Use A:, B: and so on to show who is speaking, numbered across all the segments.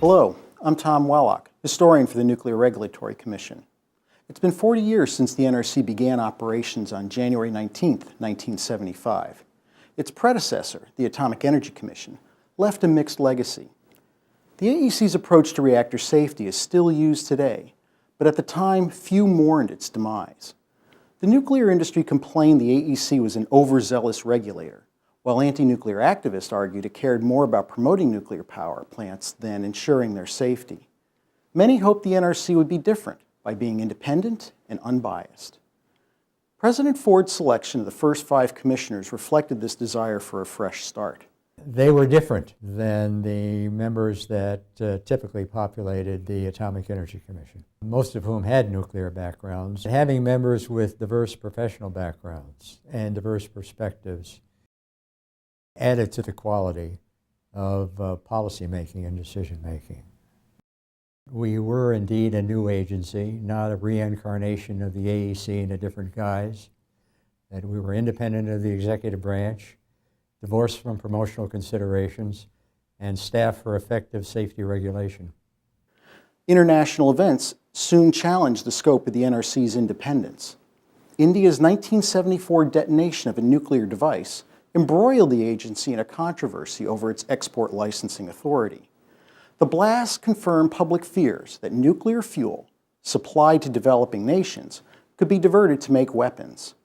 A: Hello, I'm Tom Wellock, historian for the Nuclear Regulatory Commission. It's been 40 years since the NRC began operations on January 19, 1975. Its predecessor, the Atomic Energy Commission, left a mixed legacy. The AEC's approach to reactor safety is still used today, but at the time, few mourned its demise. The nuclear industry complained the AEC was an overzealous regulator, while anti-nuclear activists argued it cared more about promoting nuclear power plants than ensuring their safety. Many hoped the NRC would be different by being independent and unbiased. President Ford's selection of the first 5 commissioners reflected this desire for a fresh start.
B: They were different than the members that typically populated the Atomic Energy Commission, most of whom had nuclear backgrounds. Having members with diverse professional backgrounds and diverse perspectives added to the quality of policy making and decision making. We were indeed a new agency, not a reincarnation of the AEC in a different guise, that we were independent of the executive branch, divorced from promotional considerations, and staffed for effective safety regulation.
A: International events soon challenged the scope of the NRC's independence. India's 1974 detonation of a nuclear device embroiled the agency in a controversy over its export licensing authority. The blast confirmed public fears that nuclear fuel supplied to developing nations could be diverted to make weapons.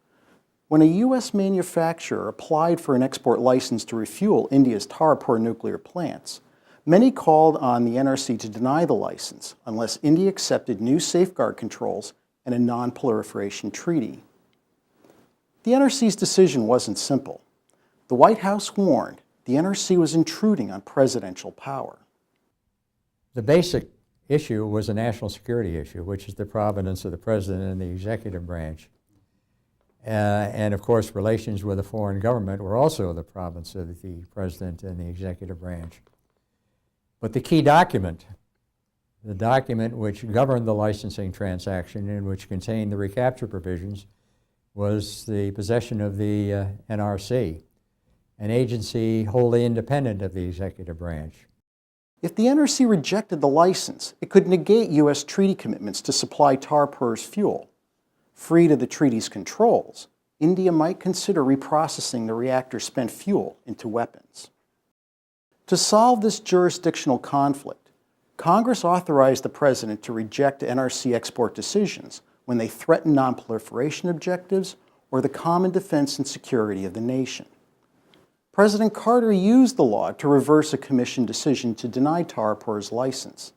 A: When a U.S. manufacturer applied for an export license to refuel India's Tarapur nuclear plants, many called on the NRC to deny the license unless India accepted new safeguard controls and a non-proliferation treaty. The NRC's decision wasn't simple. The White House warned the NRC was intruding on presidential power.
B: The basic issue was a national security issue, which is the provenance of the president and the executive branch. And of course, relations with a foreign government were also the province of the president and the executive branch. But the key document, the document which governed the licensing transaction and which contained the recapture provisions, was the possession of the NRC, an agency wholly independent of the executive branch.
A: If the NRC rejected the license, it could negate U.S. treaty commitments to supply Tarapur's fuel. Freed of the treaty's controls, India might consider reprocessing the reactor's spent fuel into weapons. To solve this jurisdictional conflict, Congress authorized the President to reject NRC export decisions when they threaten nonproliferation objectives or the common defense and security of the nation. President Carter used the law to reverse a Commission decision to deny Tarapur's license.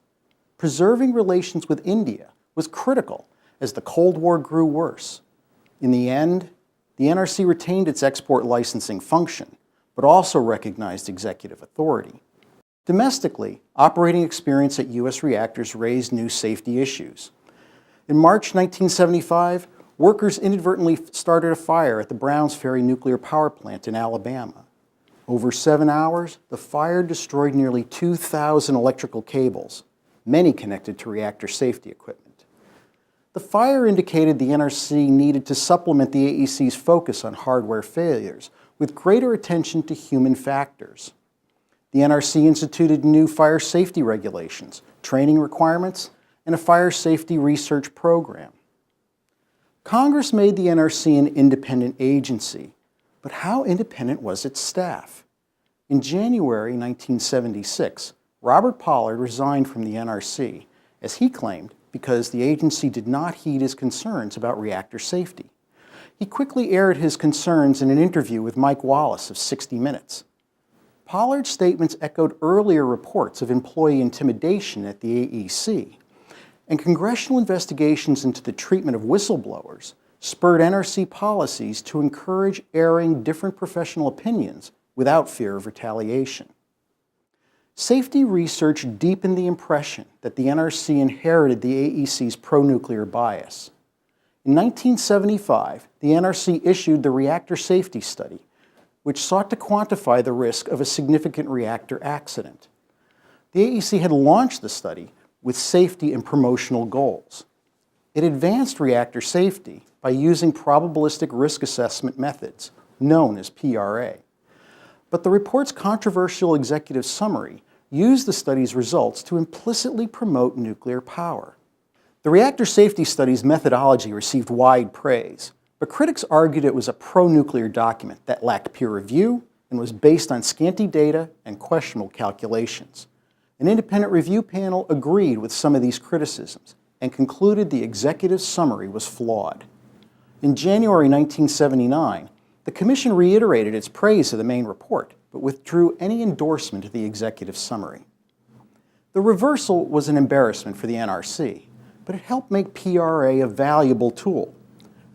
A: Preserving relations with India was critical as the Cold War grew worse. In the end, the NRC retained its export licensing function, but also recognized executive authority. Domestically, operating experience at U.S. reactors raised new safety issues. In March 1975, workers inadvertently started a fire at the Browns Ferry nuclear power plant in Alabama. Over 7 hours, the fire destroyed nearly 2,000 electrical cables, many connected to reactor safety equipment. The fire indicated the NRC needed to supplement the AEC's focus on hardware failures with greater attention to human factors. The NRC instituted new fire safety regulations, training requirements, and a fire safety research program. Congress made the NRC an independent agency, but how independent was its staff? In January 1976, Robert Pollard resigned from the NRC, as he claimed, because the agency did not heed his concerns about reactor safety. He quickly aired his concerns in an interview with Mike Wallace of 60 Minutes. Pollard's statements echoed earlier reports of employee intimidation at the AEC, and congressional investigations into the treatment of whistleblowers spurred NRC policies to encourage airing different professional opinions without fear of retaliation. Safety research deepened the impression that the NRC inherited the AEC's pro-nuclear bias. In 1975, the NRC issued the Reactor Safety Study, which sought to quantify the risk of a significant reactor accident. The AEC had launched the study with safety and promotional goals. It advanced reactor safety by using probabilistic risk assessment methods, known as PRA. But the report's controversial executive summary used the study's results to implicitly promote nuclear power. The reactor safety study's methodology received wide praise, but critics argued it was a pro-nuclear document that lacked peer review and was based on scanty data and questionable calculations. An independent review panel agreed with some of these criticisms and concluded the executive summary was flawed. In January 1979, the Commission reiterated its praise of the main report, but withdrew any endorsement of the executive summary. The reversal was an embarrassment for the NRC, but it helped make PRA a valuable tool.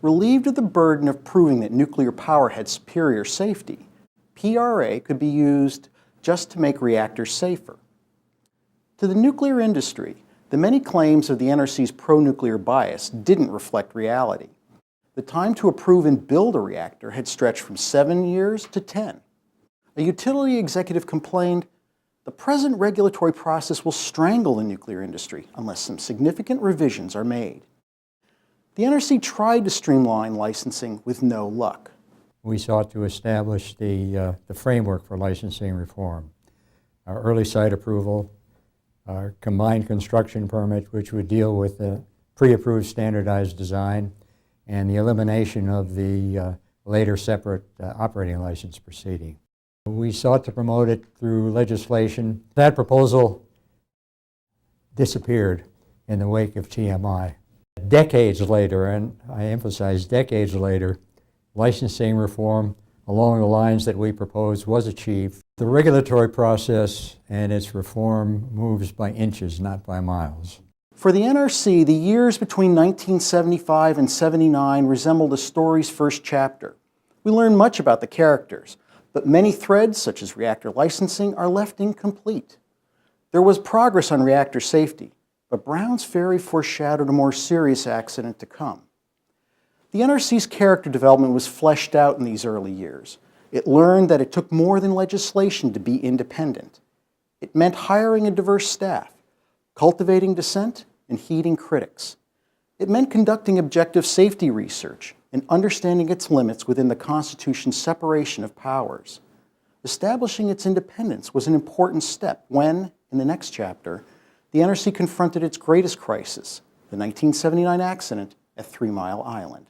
A: Relieved of the burden of proving that nuclear power had superior safety, PRA could be used just to make reactors safer. To the nuclear industry, the many claims of the NRC's pro-nuclear bias didn't reflect reality. The time to approve and build a reactor had stretched from 7 years to 10. A utility executive complained, "The present regulatory process will strangle the nuclear industry unless some significant revisions are made." The NRC tried to streamline licensing with no luck.
B: We sought to establish the framework for licensing reform. Our early site approval, our combined construction permit, which would deal with the pre-approved standardized design, and the elimination of the later separate operating license proceeding. We sought to promote it through legislation. That proposal disappeared in the wake of TMI. Decades later, and I emphasize decades later, licensing reform along the lines that we proposed was achieved. The regulatory process and its reform moves by inches, not by miles.
A: For the NRC, the years between 1975 and 79 resembled a story's first chapter. We learned much about the characters, but many threads, such as reactor licensing, are left incomplete. There was progress on reactor safety, but Brown's Ferry foreshadowed a more serious accident to come. The NRC's character development was fleshed out in these early years. It learned that it took more than legislation to be independent. It meant hiring a diverse staff, cultivating dissent, and heeding critics. It meant conducting objective safety research and understanding its limits within the Constitution's separation of powers. Establishing its independence was an important step when, in the next chapter, the NRC confronted its greatest crisis, the 1979 accident at 3 Mile Island.